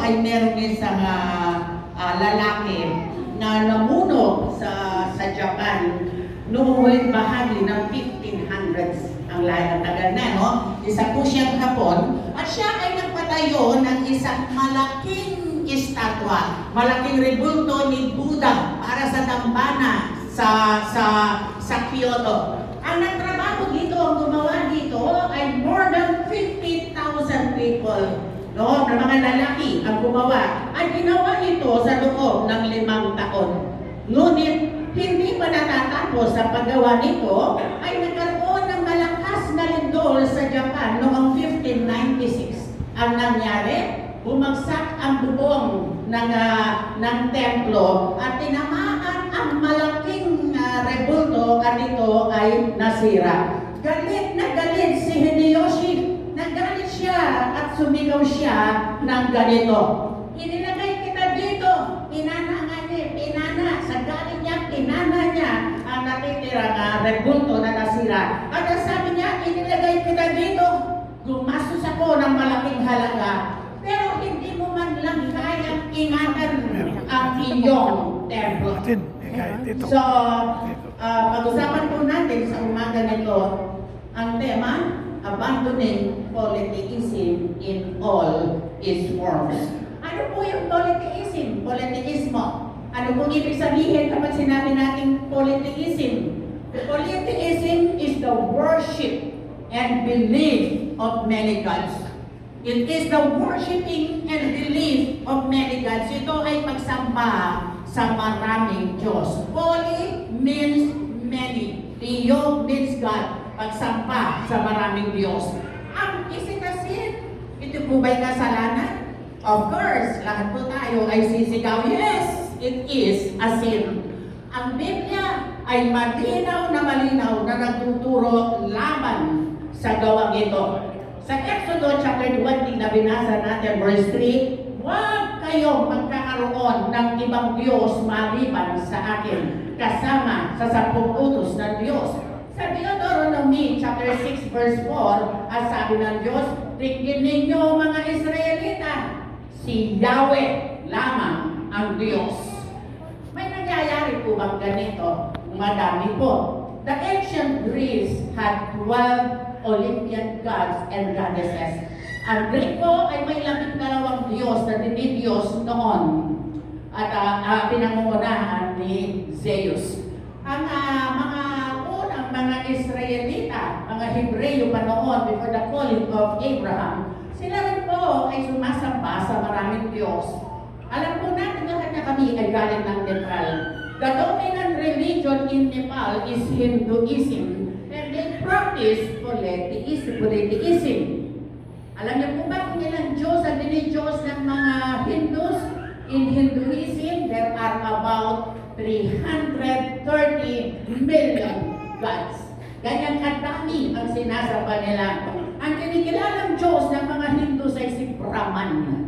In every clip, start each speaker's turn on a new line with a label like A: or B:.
A: ay meron isang lalaki na namuno sa Japan noong huling bahagi ng 1500s. Ang tagal na, no? Isa po siyang Hapon at siya ay nagpatayo ng isang malaking estatwa, malaking rebulto ni Buddha para sa dambana sa Kyoto. Ang nagtrabaho dito, ang gumawa dito ay more than 50,000 people. No, na mga lalaki ang gumawa. At ginawa ito sa loob ng 5 taon. Ngunit hindi pa natatapos sa paggawa nito, ay nagkaroon ng malakas na lindol sa Japan noong 1596. Ang nangyari, bumagsak ang bubong ng templo at tinamaan ang malaking rebulto at ito ay nasira. Galit na galit si Hideyoshi. Nagalit siya at sumigaw siya ng ganito. Inilagay kita dito, pinana sa galit niya, pinana niya ang natitirang rebulto na nasira. At sabi niya, inilagay kita dito, gumastos ako ng malaking halaga, pero hindi mo man lang kayang ingatan ang iyong templo. So, pag-usapan po natin sa umaga nito, ang tema, abandoning polytheism in all its forms. Ano po yung polytheism? Polytheismo. Ano pong ibig sabihin kapag sinabi natin polytheism? Polytheism is the worship and belief of many gods. It is the worshiping and belief of many gods. Ito ay pagsamba sa maraming Diyos. Poly means many. Theo means God. Pagsamba sa maraming Diyos. Is it a sin? Ito po ba'y kasalanan? Of course, lahat po tayo ay sisigaw, yes, it is a sin. Ang Biblia ay malinaw na nagtuturo laban sa gawang ito. Sa Exodus chapter 20 na binasa natin, verse 3, huwag kayong magkakaroon ng ibang Diyos maliban sa akin, kasama sa 10 utos ng Diyos. Sa Deuteronomy chapter 6 verse 4, at sabi ng Diyos, tingnan ninyo mga Israelita, si Yahweh lamang ang Diyos. May nangyayari po bang ganito? Madami po. The ancient Greece had 12 Olympian gods and goddesses. Ang Greek po ay may 12 Diyos na dinidiyos noon at pinangungunahan ni Zeus. Ang mga Israelita, mga Hebreo pa noon before the calling of Abraham, sila rin po ay sumasamba sa maraming Diyos. Alam po natin lahat na kami ay galing ng Nepal. The dominant religion in Nepal is Hinduism, and they practice polytheism. Alam niyo po ba kung ilang Diyos ang dinidiyos ng mga Hindus? In Hinduism, there are about 330 million gods. Ganyan kadami ang sinasamba nila. Ang kinikilalang Diyos ng mga Hindus ay si Brahman.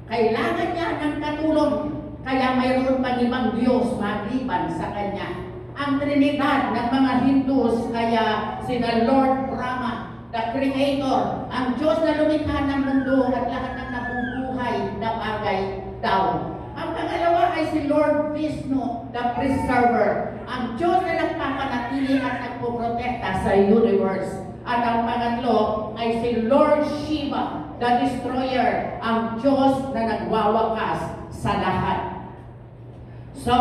A: Kailangan niya ng katulong, kaya mayroon pang ibang Diyos maliban sa kanya. Ang Trinidad ng mga Hindus ay sina Lord Brahma, the Creator, ang Diyos na lumikha ng mundo at lahat ng nabubuhay na bagay daw. Ang pangalawa ay si Lord Vishnu, the Preserver, ang Diyos na nagpapanatili at nagpoprotekta sa universe. At ang pangatlo ay si Lord Shiva, the Destroyer, ang Diyos na nagwawakas sa lahat. So,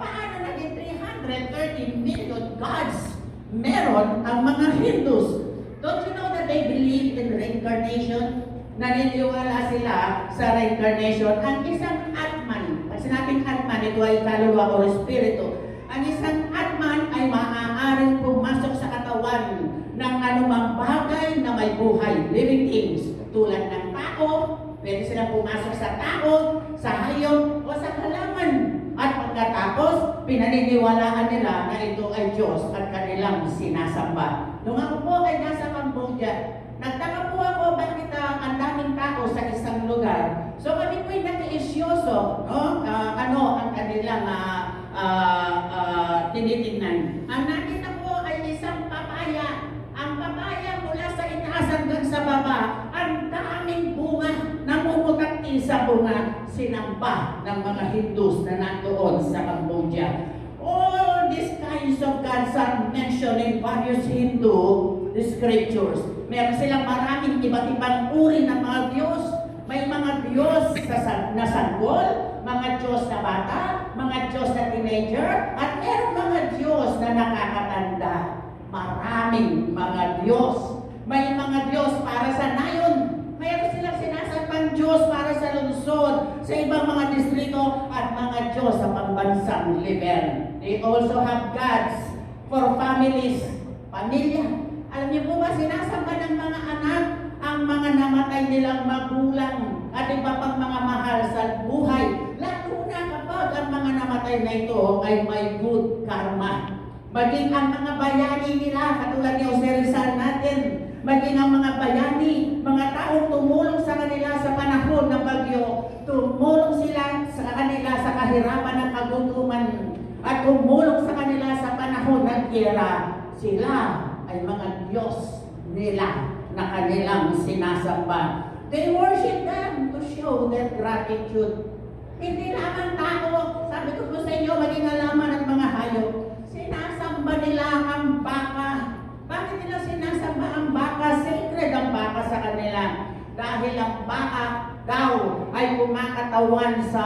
A: paano naging 330 million gods meron ang mga Hindus? Don't you know that they believe in reincarnation? Naniniwala sila sa reincarnation. Ang isang Atman, pag sinabing Atman, ito ay kaluluwa o espiritu. Ang isang Atman ay maaaring pumasok sa katawan ng anumang bagay na may buhay, living things, tulad ng tao, pwede silang pumasok sa tao, sa hayop, o sa halaman. At pagkatapos, pinaniniwalaan nila na ito ay Diyos at kanilang sinasamba. Nung ako po ay nasa Cambodia, nagtaka po ako bakit ang daming tao sa isang lugar. So kami po'y nag-iisyoso, no? Ang kanilang tinitingnan. Ang nakita ko ay isang papaya. Ang papaya mula sa itaas hanggang sa baba, ang daming bunga namumutakti isa po nga sinamba ng mga Hindus na nandoon sa Cambodia. All these kinds of gods are mentioned in various Hindu scriptures. Meron silang maraming iba't ibang uri ng mga Diyos. May mga Diyos na sanggol, mga Diyos na bata, mga Diyos na teenager, at meron mga Diyos na nakakatanda. Maraming mga Diyos. May mga Diyos para sa nayon. Mayroon silang sinasambang Diyos para sa lungsod, sa ibang mga distrito, at mga Diyos sa pambansang level. They also have gods for families, pamilya. Alam niyo po ba, sinasamba ng mga anak ang mga namatay nilang magulang at iba pang mga mahal sa buhay. Lalo na kapag ang mga namatay na ito ay may good karma. Maging ang mga bayani nila, katulad ni Jose Rizal natin, maging ang mga bayani, mga taong tumulong sa kanila sa panahon ng bagyo, tumulong sila sa kanila sa kahirapan ng kagutuman, at tumulong sa kanila sa panahon ng giyera. Sila ay mga Diyos nila na kanilang sinasamba. They worship them to show their gratitude. Hindi lamang tao, sabi ko po sa inyo, maging alaman at mga hayop, sinasamba nila ang baka. Bakit nila sinasamba ang baka? Sacred ang baka sa kanila. Dahil ang baka daw ay kumakatawan sa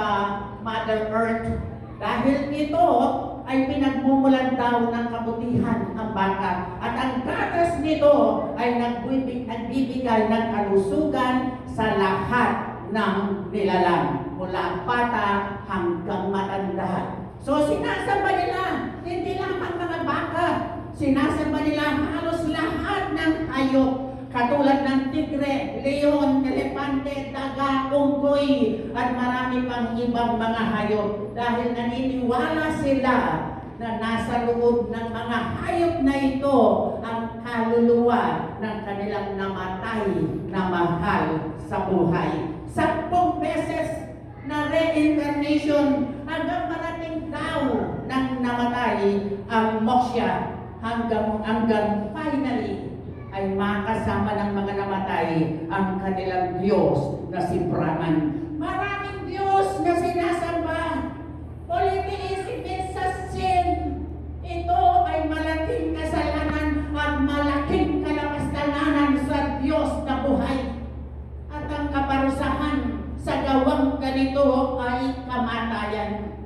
A: Mother Earth. Dahil ito ay pinagmumulan daw ng kabutihan ang baka. At ang gatas nito ay nagbibigay ng kalusugan sa lahat ng nilalang. Mula bata hanggang matanda. So sinasamba nila, hindi lamang mga baka. Sinasamba nila halos lahat ng hayop. Katulad ng tigre, leon, elepante, daga, unggoy, at marami pang ibang mga hayop. Dahil naniniwala sila na nasa loob ng mga hayop na ito ang kaluluwa ng kanilang namatay na mahal sa buhay. 10 beses na reincarnation hanggang marating daw ng namatay ang moksha hanggang finally ay makasama ng mga namatay ang kanilang Diyos na si Brahman. Maraming Diyos na sinasamba. Polytheism is a sin. Ito ay malaking kasalanan at malaking kalapastanganan sa Diyos na buhay. At ang kaparusahan sa gawang ganito ay kamatayan.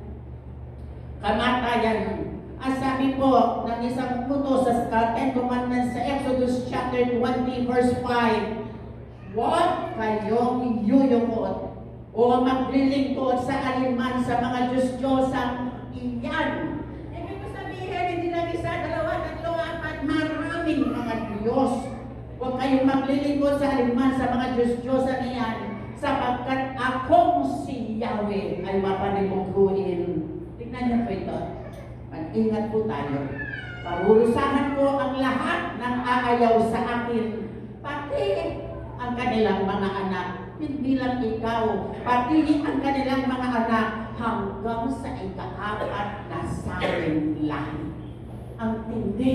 A: Kamatayan. As sabi po ng isang utos sa Ten Commandments sa Exodus chapter 20 verse 5, huwag kayong yuyukot o maglilingkod sa alinman sa mga Diyos-Diyosang iyan. Ibig sabihin, hindi lang isa, dalawa, tatlo, apat, maraming mga Diyos. Huwag kayong maglilingkod sa alinman sa mga Diyos-Diyosang iyan, sapagkat akong si Yahweh ay mapanibughuin. Tingnan niyo po ito. Mag-ingat po tayo. Parurusahan ko ang lahat ng aayaw sa akin, pati ang kanilang mga anak, hindi lang ikaw, pati ang kanilang mga anak hanggang sa ika-4 na saling lahi. Ang tindi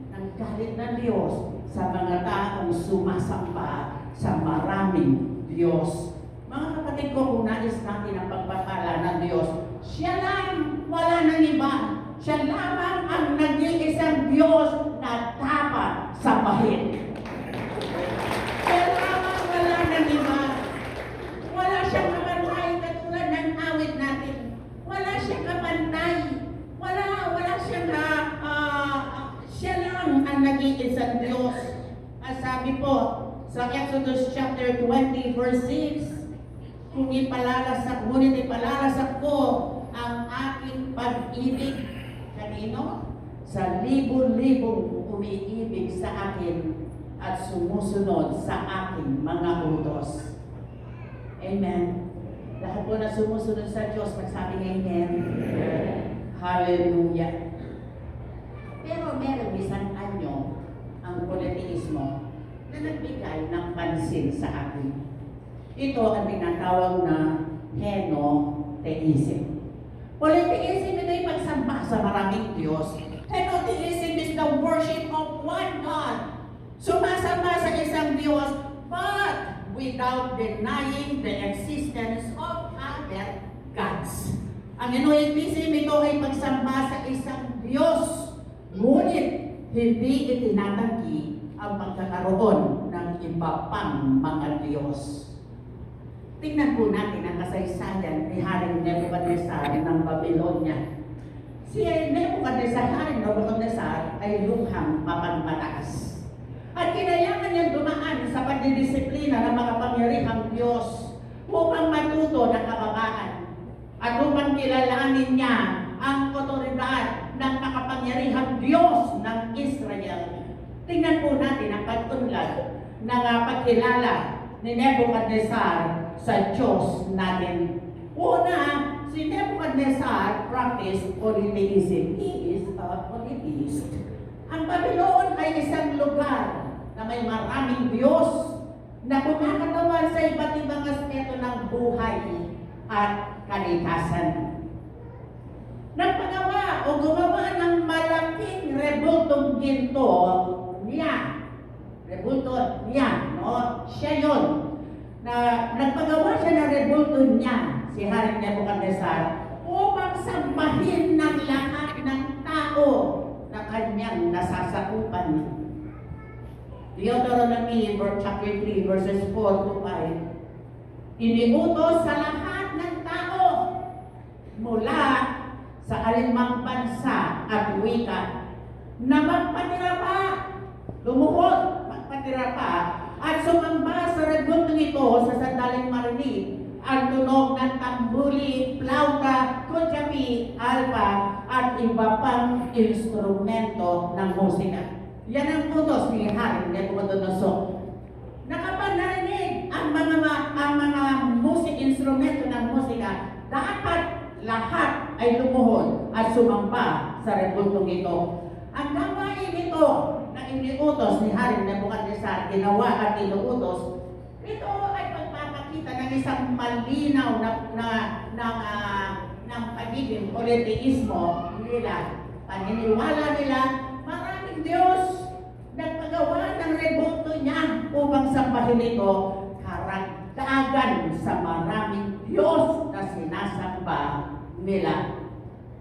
A: ng galit ng Diyos sa mga taong sumasamba sa maraming Diyos. Mga kapatid ko, kung nais natin ang pagpapala ng Diyos, siya lang, wala nang iba. Siya lamang ang nag-iisang Diyos na dapat sambahin. Siya lamang, wala nang iba. Wala siyang kapantay katulad ng awit natin. Wala siyang kapantay. Wala siyang siya lang ang nag-iisang Diyos. At sabi po sa Exodus chapter 20 verse 6, ngunit ipalalasak ko ang aking pag-ibig. Kanino? Sa libo-libong umiibig sa akin at sumusunod sa aking mga utos. Amen. Lahat po na sumusunod sa Diyos, magsabi Amen. Hallelujah. Pero meron isang anyo ang polytheismo na nagbigay ng pansin sa akin. Ito ang tinatawag na henotheism. Polytheism, ito ay pagsamba sa maraming Diyos. Henotheism is the worship of one God. Sumasamba sa isang Diyos, but without denying the existence of other gods. Ang Enoitism, ito ay pagsamba sa isang Diyos, ngunit hindi itinatanggi ang pagkakaroon ng iba pang mga Diyos. Tingnan po natin ang kasaysayan ni Haring Nebuchadnezzar ng Babylonia. Si Nebuchadnezzar, Haring Nebuchadnezzar ay lukhang mapagmataas. At kailangan niyang dumaan sa pagdidisiplina ng mga pangyarihang Diyos upang matuto ng kababaan at upang kilalanin niya ang otoridad ng makapangyarihang Diyos ng Israel. Tingnan po natin ang pagtunlad ng pagkilala ni Nebuchadnezzar sa Diyos natin. Una, si Nebuchadnezzar practiced polytheism. He is a polytheist. Ang Babylon ay isang lugar na may maraming Diyos na kumakatawan sa iba't ibang aspeto ng buhay at kalikasan. Nagpagawa o gumawa ng malaking rebultong ginto niya. Rebulto niya, no? Siya yun. Nagpagawa siya ng rebulto niya, si Haring Nebuchadnezzar, upang sambahin ng lahat ng tao na kanyang nasasakupan. Deuteronomy chapter 3 verses 4 to 5. Iniutos sa lahat ng tao mula sa alinmang bansa at wika na magpatira pa, lumuhod, magpatira pa, at sumamba sa rebultong ito sa sandaling marinig ang tunog ng tambuli, flauta, kutyapi, alpa, at iba pang instrumento ng musika. Yan ang utos ni Haring Nebuchadnezzar. Kapag narinig ang mga instrumento ng musika, dapat lahat ay lumuhod at sumamba sa rebultong ito. Ang gawain ito na iniutos ni Haring Nebuchadnezzar, ginawa at inuutos, ito ay pagpapakita ng isang malinaw ng pagiging polytheismo nila. Paniniwala nila, maraming Diyos nagpagawa ng rebulto niya upang sambahin ito, karagdagan sa maraming Diyos na sinasamba nila.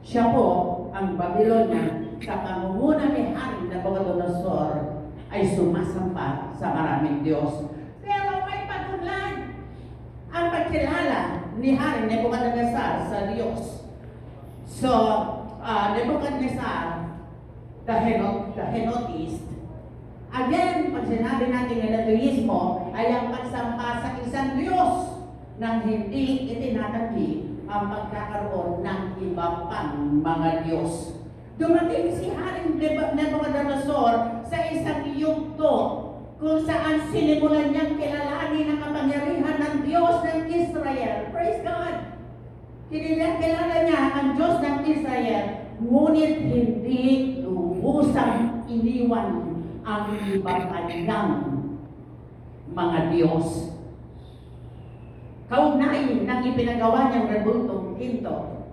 A: Siya po, ang Babylonia, sa pangunguna ni Haring Nebuchadnezzar, ay sumasamba sa maraming Diyos. Pero may patulan ang pagkilala ni Haring Nebuchadnezzar sa Diyos. So, Nebuchadnezzar, the henotheist, again, pag sinabi natin ng atheismo, ay ang pagsamba sa isang Diyos nang hindi itinatanggi ang pagkakaroon ng iba pang mga Diyos. Dumating si Haring Nebuchadnezzar sa isang yugto kung saan sinimulan niyang kilalanin ang kapangyarihan ng Diyos ng Israel. Praise God! Kilala niya ang Diyos ng Israel, ngunit hindi lubusang iniwan ang ibang kanyang mga Diyos. Kaugnay ng ipinagawa niyang rebultong ginto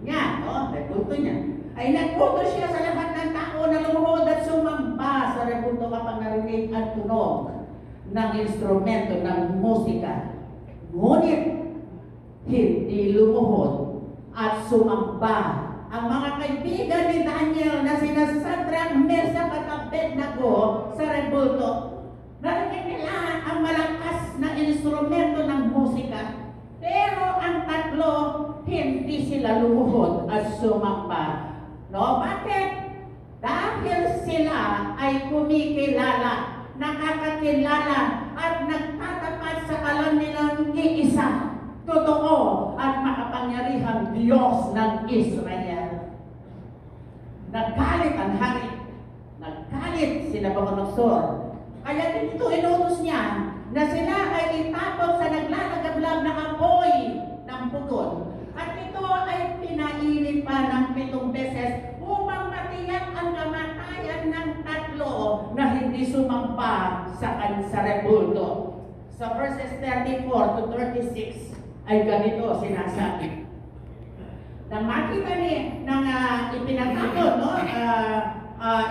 A: niya, no? Rebulto niya, ay nag-utos siya sa lahat ng tao na lumuhod at sumamba sa rebulto kapag narinig ang tunog ng instrumento ng musika. Ngunit hindi lumuhod at sumamba ang mga kaibigan ni Daniel na sina Shadrach, Meshach at Abednego sa rebulto. Narinig nila ang malakas na instrumento ng musika, pero ang tatlo hindi sila lumuhod at sumamba. No? Bakit? Dahil sila ay kumikilala, nakakakilala at nagtatapat sa alam nilang iisa, totoo at makapangyarihang Diyos ng Israel. Naggalit ang hari. Naggalit si Nabucodonosor. Kaya dito inutos niya na sila ay itapon sa naglalagablab na apoy ng pugon. At ito ay pinainit pa ng 7 beses upang matiyak ang kamatayan ng tatlo na hindi sumamba sa rebulto. Sa verses 34 to 36 ay ganito sinasabi. Nang makita ipinatapon, no?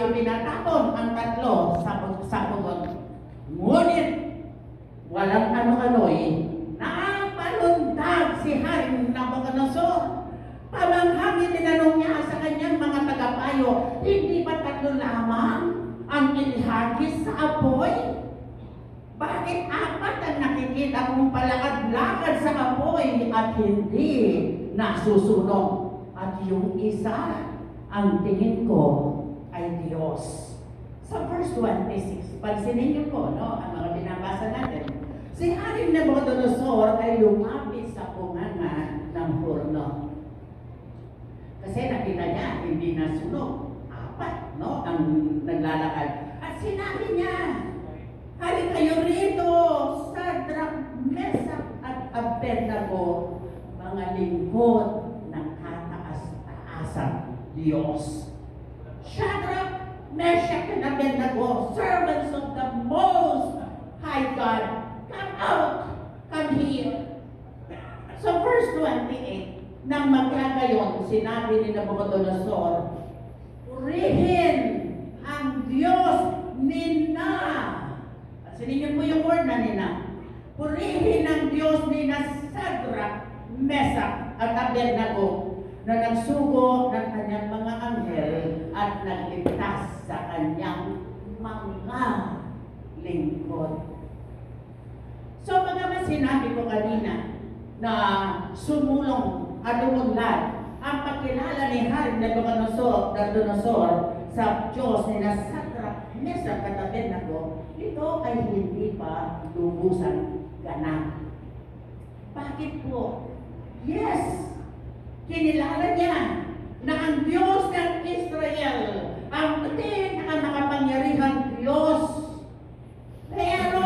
A: Ipinatapon ang tatlo sa pugon. Ngunit walang ano-ano'y napalundag si Haring Nabucodonosor. Pamanghangin tinanong niya sa kanyang mga tagapayo, hindi ba 3 lamang ang inihagis sa apoy? Bakit 4 ang nakikita kong palakad-lakad sa apoy at hindi nasusunog? At yung isa, ang tingin ko ay Diyos. Sa verse 26, pansinin niyo po, no, ang mga binabasa natin. Si Haring Nabucodonosor ay lumapit sa bunganga ng hurno. Kasi nakita niya, hindi nasunog. 4, no, ang naglalakad. At sinabi niya, "Halika kayo rito, Sadrach, Mesach, at Abednego, mga lingkod ng kataas-taasang Diyos." Shadrach, Meshach, and Abednego, servants of the Most High God, come out, come here. So verse 28, nang magkagayon, sinabi ni Nabucodonosor, "Purihin ang Diyos nina." Pansinin niyo po yung word na nina. Purihin ang Diyos nina Sadrach, Mesach, at Abednego, na nagsugo ng kanyang mga anghel at nagligtas sa kanyang mga lingkod. So, pagkaman sinabi ko kanina na sumulong at umunlad ang pagkilala ni Haring Nabucodonosor sa Diyos ni Sadrach, Mesach, at Abednego, ito ay hindi pa lubusan ganap. Bakit po? Yes! Kinilala niya na ang Diyos ng Israel ang pinakamakapangyarihang Diyos. Pero,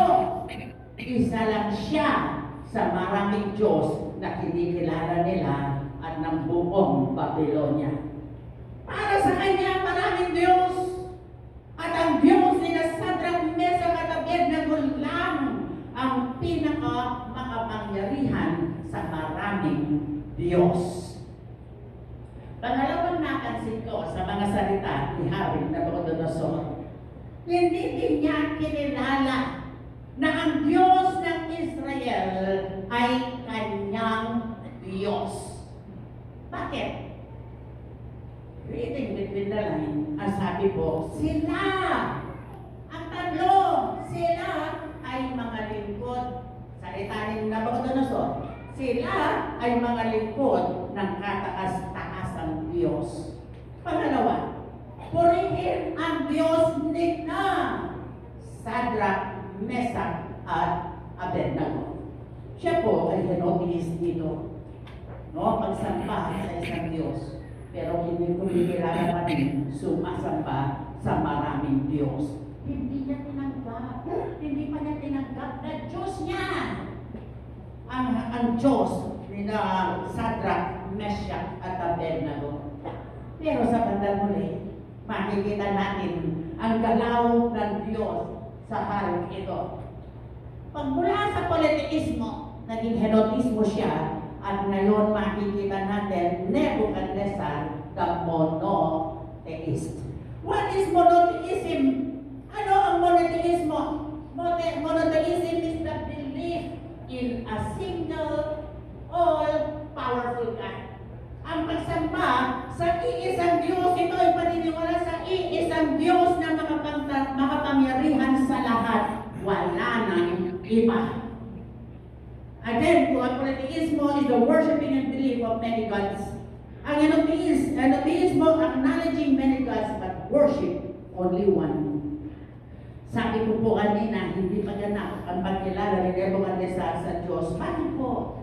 A: isa lang siya sa maraming Diyos na kinikilala nila at ng buong Babylonia. Para sa kanya, maraming Diyos. At ang Diyos ni Sadrach, Mesach, at Abednego lang ang pinakamakapangyarihan sa maraming Diyos. Pangalawang napansin ko sa mga salita ni Haring Nabucodonosor, hindi din niya kinilala na ang Diyos ng Israel ay kanyang Diyos. Bakit? Reading between the lines, ang sabi po, sila, ang 3, sila ay mga lingkod. Salita ni Nabucodonosor, sila ay mga lingkod ng kataas-taasang Diyos. Pangalawa, purihin ang Diyos nina Sadrach, Mesach, at Abednego. Siya po ay henotheist dito. No? Pagsamba sa isang Diyos. Pero hindi ko binilala pa rin sumasamba sa maraming Diyos. Hindi niya tinanggap. Hindi pa niya tinanggap na Diyos niya. Ang Diyos ni Sadrach, Meshach, at Abednego. Pero sa bandang huli, makikita natin ang galaw ng Diyos sa haring ito. Pagmula sa politeismo, naging henotismo siya, at ngayon makikita natin Nebuchadnezzar, the monotheist. What is monotheism? Ano ang monotheismo? Monotheism is the belief in a single, all-powerful God. Ang pagsamba sa iisang Diyos, ito ay paniniwala sa iisang Diyos na makapangyarihan sa lahat. Wala nang iba. Again, ang polytheismo is the worshiping and belief of many gods. Ang henotheismo, acknowledging many gods but worship only one. Sabi ko po kanina, hindi pa ganap ang pagkilala ni Nebuchadnezzar sa Diyos. Bakit po?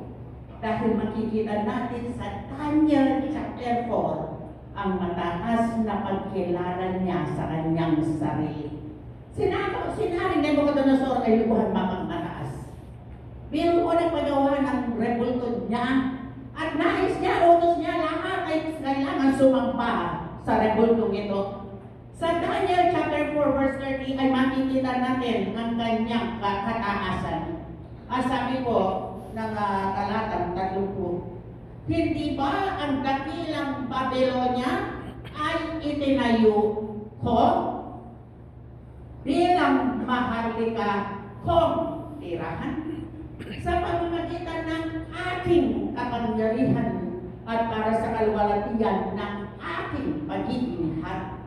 A: Dahil makikita natin sa Daniel chapter 4 ang mataas na pagkilala niya sa kanyang sarili. Sinabi ni Nabucodonosor ay lubuhan mapagmataas. Biro ko nagpagawa ng rebulto niya at nais niya, utos niya, lahat ay kailangan sumamba sa rebultong ito. Sa Daniel chapter 4 verse 30 ay makikita natin ang kanyang kataasan. Ang sabi po ng talatang 30, hindi ba ang dakilang Babylonia ay itinayo ko bilang maharlika kong tirahan, sa pamamagitan ng aking kapangyarihan at para sa kalwalatian ng aking pagiging hari.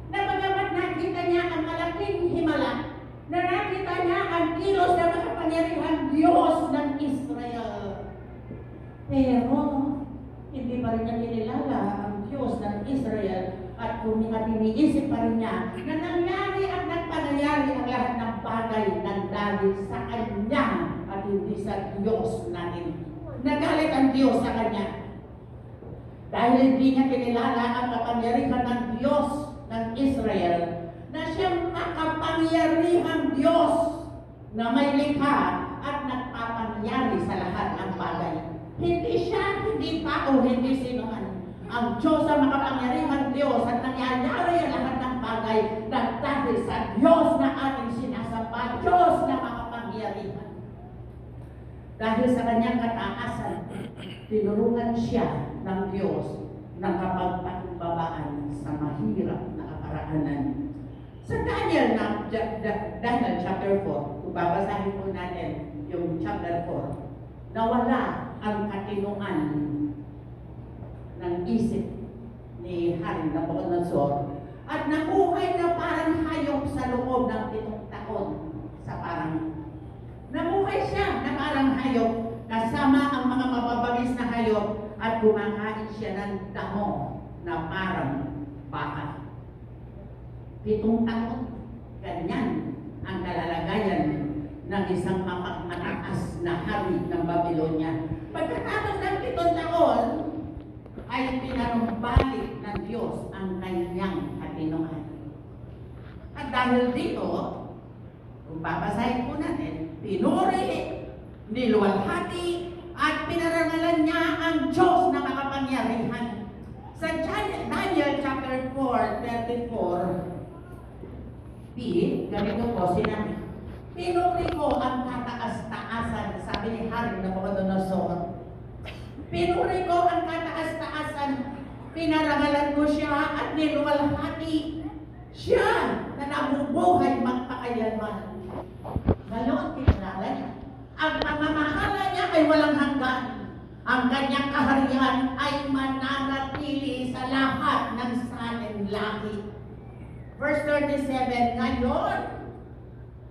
A: Na bagamat nakita niya ang malaking himala, na nakita niya ang kilos ng makapangyarihang Diyos ng Israel, pero hindi pa rin niya kinilala ang Diyos ng Israel at iniisip pa rin niya na nangyari at nagpangyari ang lahat ng bagay ng dahil sa Kanya at hindi sa Diyos natin. Nagalit ang Diyos sa Kanya dahil hindi niya kinilala ang kapangyarihan ng Diyos ng Israel na siyang makapangyarihang Diyos na may likha at nagpapangyari sa lahat ng bagay. Hindi siya, hindi tao, hindi sino man. Ang Diyos ang makapangyarihang Diyos at nangyayari ang lahat ng bagay na dahil sa Diyos na ating sinasamba, Diyos na makapangyarihan. Dahil sa kanyang kataasan, tinulungan siya ng Diyos na kapagpakumbabaan sa mahirap na kaparaanan. Sa Daniel chapter 4, kung babasahin po natin yung chapter 4, nawala ang katinuan ng isip ni Hari Nabucodonosor at nabuhay na parang hayop sa loob ng 7 taon sa parang. Nabuhay siya na parang hayop kasama ang mga mababagis na hayop at kumakain siya ng damo na parang baka. 7 taon, ganyan ang kalalagayan ng isang mataas na hari ng Babylonia. Pagkatapos ng 7 taon, ay pinanumbalik ng Diyos ang kanyang katinuan. At dahil dito, kung babasahin po natin, pinuri, niluwalhati, at pinarangalan niya ang Diyos na makapangyarihan. Sa Daniel chapter 4, 34b, ganito po sinabi, pinuri ko ang kataas-taasan, sabi ni Hari Nabucodonosor. Pinuri ko ang kataas-taasan, pinarangalan ko siya at niluwalhati siya na nabubuhay magpakailanman. Ngayon, kinalala niya, ang pamamahala niya ay walang hanggan. Ang kanyang kaharian ay mananatili sa lahat ng sanlibutan. Verse 37, ngayon,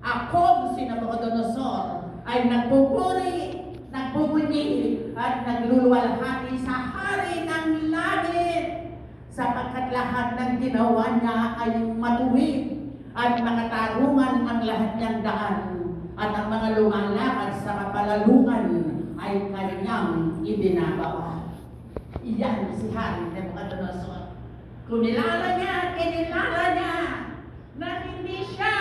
A: ako, si Nabucodonosor, ay nagpupuri, nagpupunyi at nagluluwalhati sa hari ng langit sapagkat lahat ng ginawa niya ay matuwid at makatarungan ang lahat niyang daan at ang mga lumalakad sa kapalalungan ay kanyang ibinabawa. Iyan si Hari Nabucodonosor. Kinilala niya na hindi siya,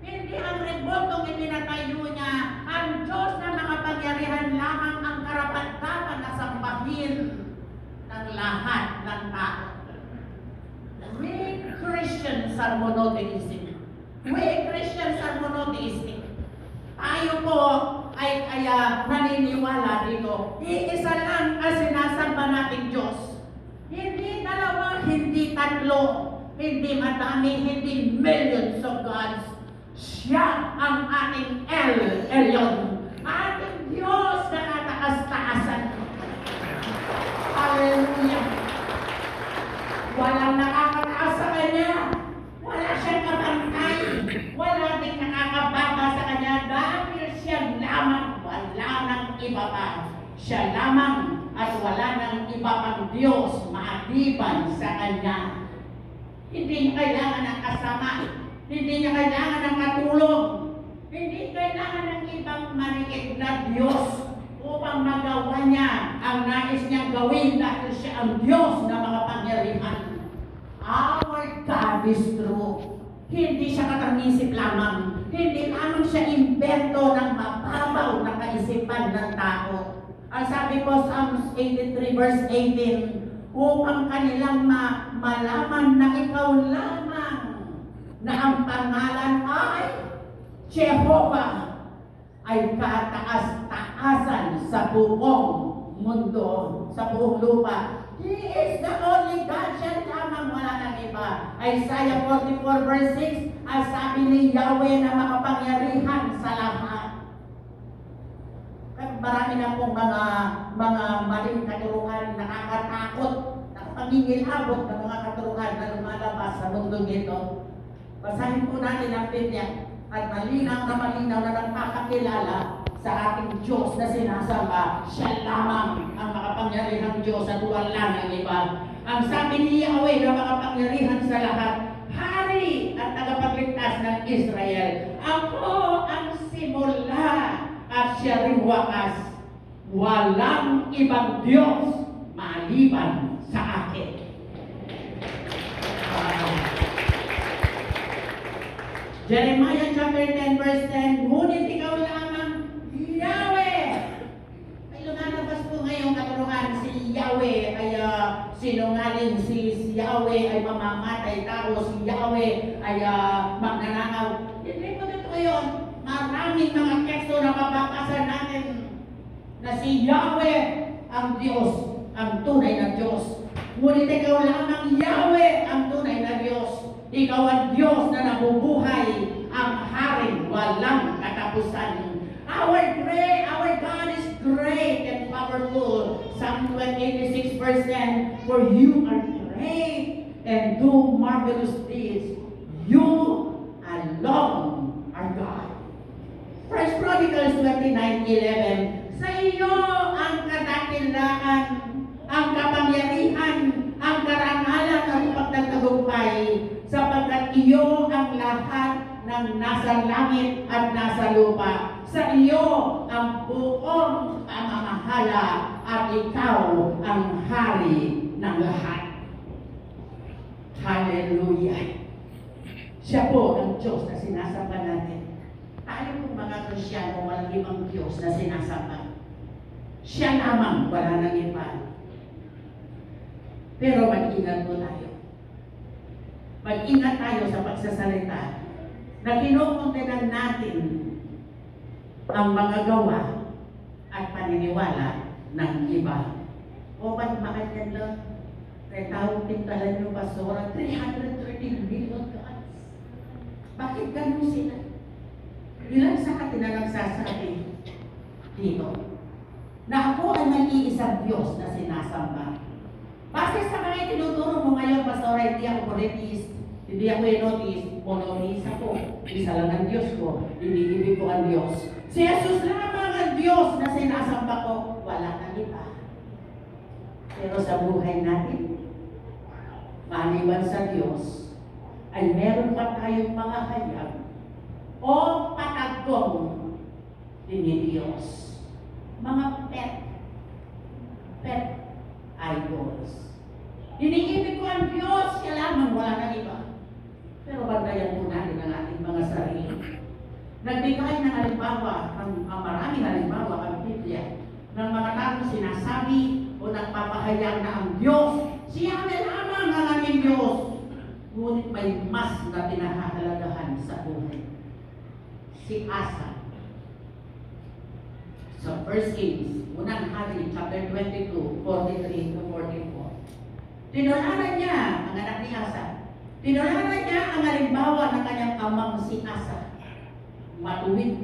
A: hindi ang rebotong itinatayo niya, ang Diyos na makapangyarihan lamang ang karapat-dapat na sambahin ng lahat ng tao. We Christians are monotheistic. Tayo po ay kaya naniniwala dito. Iisa lang ang sinasamba nating Diyos. Hindi dalawa, hindi tatlo, hindi madami, hindi millions of gods. Siya ang ating El Elyon, ating Diyos na kataas-taasan. Hallelujah! Walang nakakataas sa Kanya. Wala siyang kapantay. Wala din nakakababa sa Kanya dahil siya lamang, wala nang iba pa. Siya lamang at wala nang iba pang Diyos maliban sa Kanya. Hindi niya kailangan ng kasama. Hindi niya kailangan ng katulong. Hindi kailangan ng ibang marinig na Diyos upang magawa niya ang nais niyang gawin dahil siya ang Diyos na makapangyarihan. Our God is true. Hindi siya katangisip lamang. Hindi lamang siya imbento ng mababaw na kaisipan ng tao. Ang sabi po Psalms 83 verse 18, upang kanilang malaman na ikaw lamang na ang pangalan ay Jehovah ay kataas-taasan sa buong mundo, sa buong lupa. He is the only God, siya lamang, wala nang iba. Isaiah 44 verse 6, ang sabi ni Yahweh na makapangyarihan sa lahat. marami na pong mga maling katuruan, nakakatakot, nakapangingilabot ng mga katuruan na lumalabas sa mundong ito. Basahin po natin ang Biblia at malinaw na nagpapakilala sa ating Diyos na sinasamba. Siya lamang ang makapangyarihang Diyos at wala ng iba. Ang sabi ni Yahweh na makapangyarihan sa lahat, Hari at tagapagligtas ng Israel. Ako ang simula at siya rin wakas. Walang ibang Diyos maliban sa akin. Jeremiah chapter 10 verse 10, ngunit ikaw lamang, Yahweh. Ay lumalabas po ngayong katuruan, si Yahweh ay sinungaling, si Yahweh ay mamamatay tao, si Yahweh ay magnanakaw. Hindi po totoo yun. Maraming mga teksto na mababasa natin na si Yahweh ang Diyos, ang tunay na Diyos. Ngunit ikaw lamang, Yahweh, ang tunay na Diyos. Ikaw ang Diyos na nabubuhay, ang haring walang katapusan. Our God is great and powerful. Psalm 86 verse 10, for you are great and do marvelous deeds. You alone are God. First Chronicles 29:11, sa iyo ang kadakilaan, ang kapangyarihan, ang karangalan at pagtatagumpay, sapagkat iyo ang lahat ng nasa langit at nasa lupa. Sa iyo ang buong pamamahala at ikaw ang hari ng lahat. Hallelujah! Siya po ang Diyos na sinasamba natin. Tayo pong mga Kristyano, walang ibang Diyos na sinasamba. Siya lamang, wala nang iba. Pero mag-ingat po tayo. Mag-ingat tayo sa pagsasalita na kinukuntinan natin ang mga gawa at paniniwala ng iba. O ba't yan lang? Retawag pintalan yung pastora, 330 million gods. Bakit ganun sila? Ilan sa atin na nagsasabi dito na ako ay mag-iisang Diyos na sinasamba. Base sa mga itinuturo mo ngayon, pastora, hindi ako politist, hindi ako enotis, monotis ako. Isa lang ang Diyos ko, ibig ko ang Diyos. Si Jesus lamang ang Diyos na sinasamba ko, wala nang iba. Pero sa buhay natin, maliban sa Diyos, ay meron pa tayong mga hayag o patagong ni Diyos. Mga pet idols. Iniibig ko ang Diyos, siya lamang, wala nang iba. Pero bandayan po natin ang ating mga sarili. Nagbigay ng halimbawa, ang maraming halimbawa ang Biblia, ng mga taong sinasabi o nagpapahayag na ang Diyos, siya lamang ang aming Diyos. Ngunit may mas na pinahahalagahan sa buhay. Si Asa. So, 1 Kings, unang hari, chapter 22, 43 to 44. Tinularan niya ang anak ni Asa. Tinularan niya ang halimbawa ng kanyang amang si Asa. Matuwid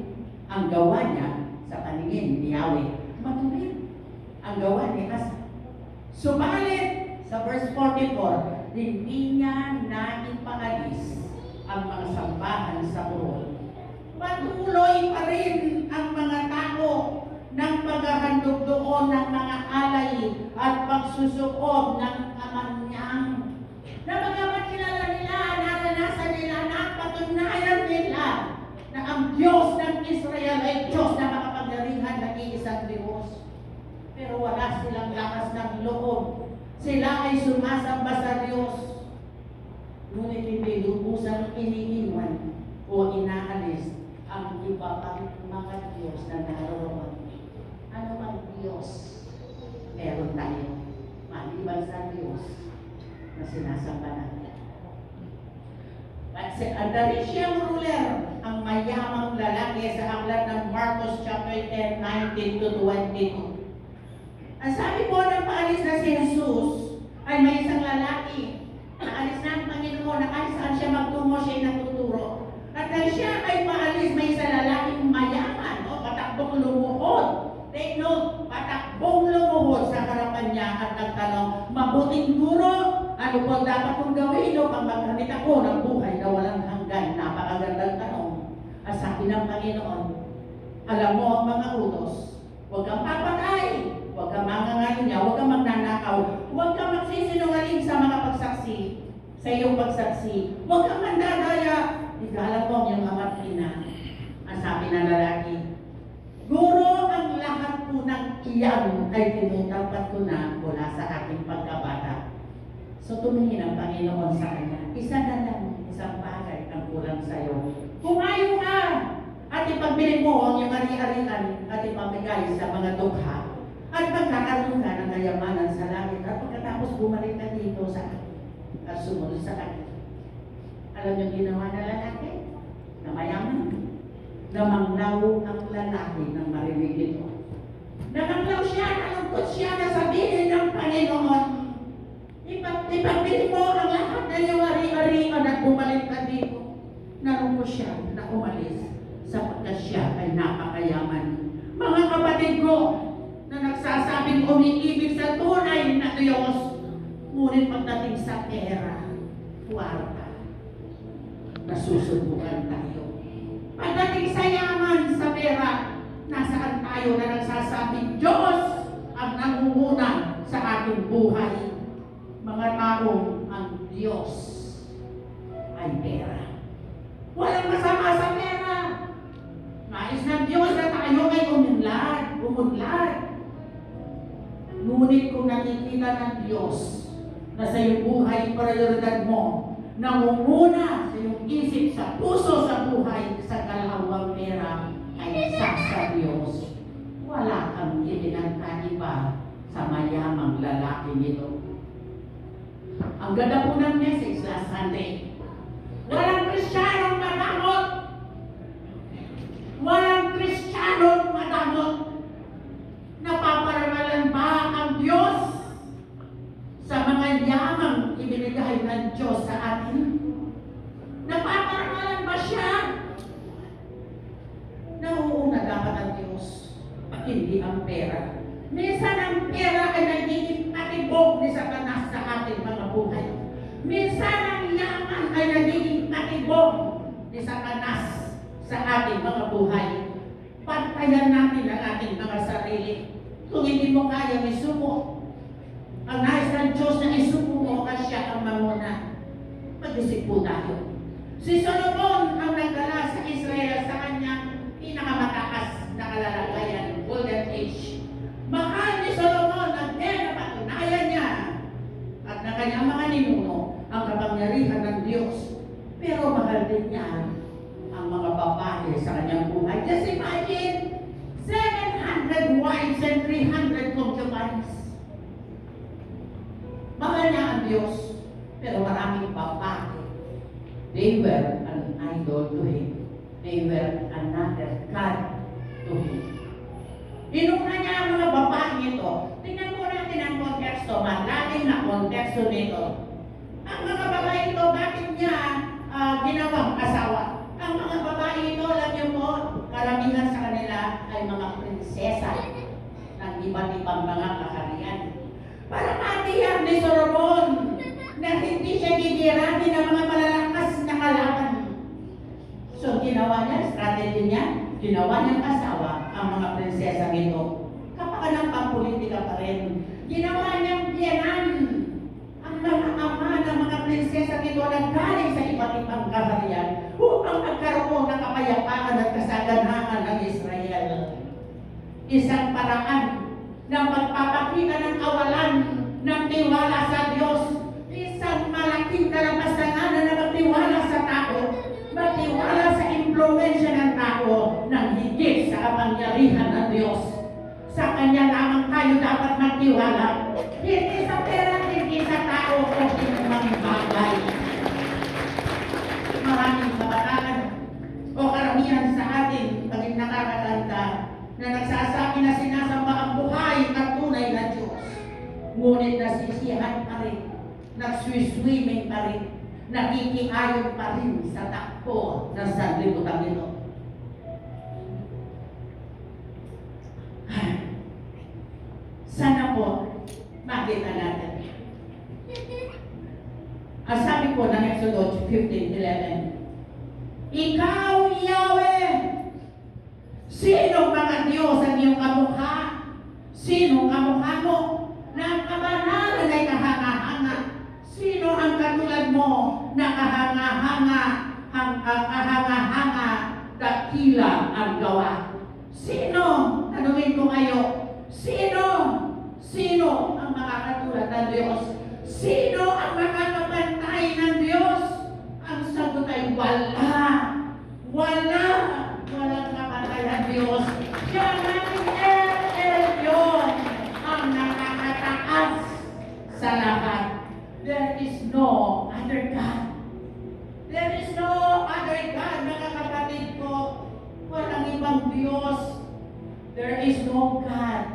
A: ang gawa niya sa paningin ni Yahweh. Matuwid ang gawa ni Asa. Subalit, sa verse 44, hindi niya naipaalis ang mga sambahan sa burol. Patuloy pa rin ang mga tao ng paghahandog doon ng mga alay at pagsusukob ng kamanyang. Na magamat kilala nila, naranasan nila, napatunayan nila na ang Diyos ng Israel ay Diyos na makapangyarihan ng iisang Diyos. Pero wala silang lakas ng loob. Sila ay sumasamba sa Diyos. Ngunit hindi lubusang iniiwan o inaalis ang iba pang mga Diyos na naroon. Ano ang Diyos? Meron tayo. Maliban sa Diyos na sinasamba natin. At si Adarician ruler, ang mayamang lalaki sa aklat ng Marcos chapter 10, 19 to 22. Ang sabi po ng paalis na si Jesus ay may isang lalaki. Naalis na ang Panginoon, nakalis saan siya magtungo, siya ay natuturo. At dahil siya ay paalis, may isang lalaking mayaman o patakbong lumuhod. Take tanong, mabuting guro, ano po dapat kong gawin upang magkamit ako ng buhay na walang hanggan? Napakagandang tanong. At sabi ng Panginoon, alam mo ang mga utos, huwag kang papatay, huwag kang mangangalunya, huwag kang magnanakaw, huwag kang magsisinungaling sa mga pagsaksi, sa iyong pagsaksi, huwag kang mandadaya, igalang mo ang iyong ama't ina. Ang sabi ng lalaki, Guro, ang lahat po ng iyan ay tinutapat ko na mula sa aking pagkabata. So tumingin ang Panginoon sa kanya, isa na lang, isang bagay ang kulang sa iyo. Kumayo ka at ipagbili mo ang iyong ari-arian at ipamigay sa mga dukha at magkakaroon ka ng kayamanan sa langit at pagkatapos bumalik ka dito sa akin at sumunod sa akin. Alam niyo ginawa na lalaki? Na mayaman. Namanglaw ang lalaki ng marinig ito. Namanglaw siya, nalungkot siya na sabihin ng Panginoon, ipagbili mo ang lahat na iyong ari-arian at bumalik ka dito. Nalungkot siya na umalis sapagkat siya ay napakayaman. Mga kapatid ko na nagsasabing umiibig sa tunay na Diyos, ngunit pagdating sa pera, kwarta, nasusubukan tayo. Pagdating sa yaman, sa pera, nasaan tayo na nagsasabing Diyos ang nangunguna sa ating buhay? Mga taong ang Diyos ay pera. Walang masama sa pera. Nais ng Diyos na tayo ay umunlad. Ngunit kung nakikita ng Diyos na sa iyong buhay, prioridad mo, nangunguna sa iyong isip, sa puso, sa buhay, sa kalawang pera, ay sa Diyos. Wala kang itinagkaiba sa mayamang lalaki nito. Ang ganda po ng message last Sunday. Walang Kristiyanong madamot. Walang Kristiyanong madamot. Napaparamalan ba ang Diyos sa mga yamang ibinigay ng Diyos sa atin? Napaparamalan ba siya? Nauuna dapat ang Diyos, hindi ang pera. Minsan ang pera ay nagiging patibok ni Satanas sa ating mga buhay. Minsan ang yaman ay nagiging patibok ni Satanas sa ating mga buhay. Pantayan natin ang ating mga sarili. Kung hindi mo kaya, isuko. Ang nais ng Diyos na isuko mo kasi siya ang mamuna. Mag-isip po tayo. Si Solomon ang nagdala sa Israel sa kanyang pinakamataas na kalalagayan, Golden Age. Mahal ni Solomon ang napatunayan niya at na kanyang mga ninuno ang kapangyarihan ng Diyos. Pero mahal din niya ang mga babae sa kanyang buhay. Just imagine, 700 wives and 300 concubines. Mahal niya ang Diyos, pero maraming babae. They were an idol to him. They were another God to him. Inuna niya ang mga babae ito. Tingnan po natin ang konteksto, malalim na konteksto nito. Ang mga babae ito, bakit niya ginawang asawa? Ang mga babae ito, alam niyo po, karamihan sa kanila ay mga prinsesa ng iba't ibang mga kaharian. Para matiyak ni Solomon na hindi siya gigirahin ng mga malalakas na kalaban. So, ginawa niya, strategy niya, ginawa niyang asawa ang mga prinsesa nito. Kapag pampolitika pa rin, ginawa niyang biyanan ang mga ama ng mga prinsesa nito na galing sa iba't ibang kaharian upang magkaroon ng kapayapaan at kasaganahan ng Israel. Isang paraan ng pagpapakita ng kawalan ng tiwala sa Diyos. Isang malaking kalampastangan na magtiwala sa tao, magtiwala sa impluensya ng tao ng higit sa kapangyarihan ng Diyos. Sa Kanya lamang tayo dapat magtiwala. Hindi sa pera, hindi sa tao o sinumang bagay. Maraming kabataan o karamihan sa atin paging nakakatanda na nagsasabi na sinasamba ang buhay at tunay na Diyos. Ngunit nasisiyahan pa rin, nagswiswimming pa rin, nakikiayon pa rin sa takbo ng sanlibutan ito. Sana po, Makita natin. Ang sabi po ng Exodus 15:11, Ikaw, Yahweh, sino mga Diyos ang iyong kamukha? Sino kamukha mo? Na kabanalan ay kahanga-hanga. Sino ang katulad mo na kahanga-hanga, kahanga-hanga, dakila ang gawa? Sino? Tanungin ko kayo, sino? Sino ang makakatulad ng Diyos? Sino ang makakapantay ng Diyos? Ang sagot ay wala. Wala. Walang kapantay ng Diyos. Siya ng El-Elyon ang nakakataas sa lahat. There is no other God. There is no other God, mga kapatid ko. Walang ibang Diyos. There is no God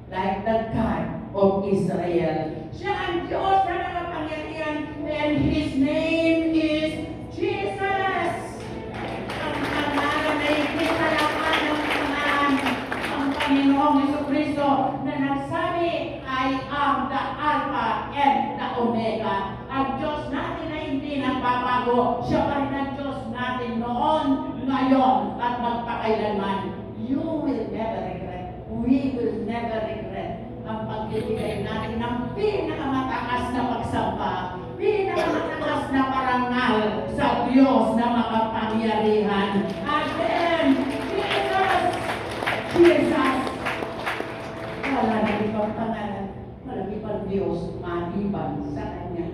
A: like the God of Israel. Siya ang Diyos na nakapangyarihan, and His name is Jesus. Ang pangalan ay kinalaman ng pangalan ang Panginoong Jesucristo na nagsabi, I am the Alpha and the Omega. Ang Diyos natin ay hindi nagbabago. Siya pa rin ang Diyos natin noon, ngayon, at magpakailanman. You will never regret. We will never regret ang pagbibigay natin ng pinakamataas na pagsamba, pinakamataas na parangal sa Diyos na makapangyarihan. Again, Jesus! Jesus! Wala na ibang pangalan, wala ibang Diyos maliban sa Kanya.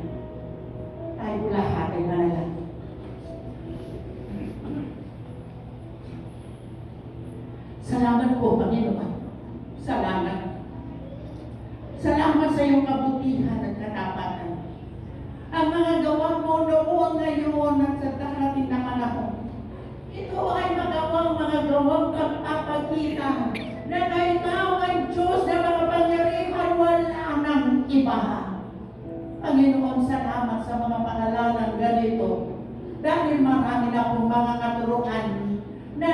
A: Tayo lahat ay manalangin. Salamat po, Panginoon. Salamat. Salamat sa iyong kabutihan at katapatan. Ang mga gawa mo noon, ngayon, at sa darating na panahon. Ito ay magawang mga gawang kapapagita na ikaw ang Diyos na makapangyarihan, wala nang iba. Panginoon, salamat sa mga pangalanan ganito. Dahil marami na akong mga katuruan na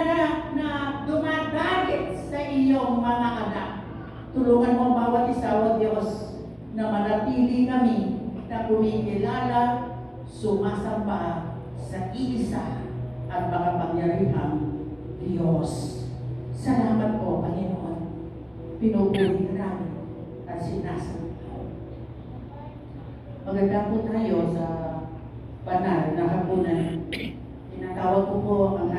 A: dumadagit sa iyong mga anak. Tulungan mo ang bawat isa, O Diyos, na manatili kami na kumikilala, sumasamba sa isa at makapangyarihang Diyos. Salamat po, Panginoon. Pinupuri namin at sinasamba. Maganda po tayo sa banal na hapunan. Tinatawag ko po ang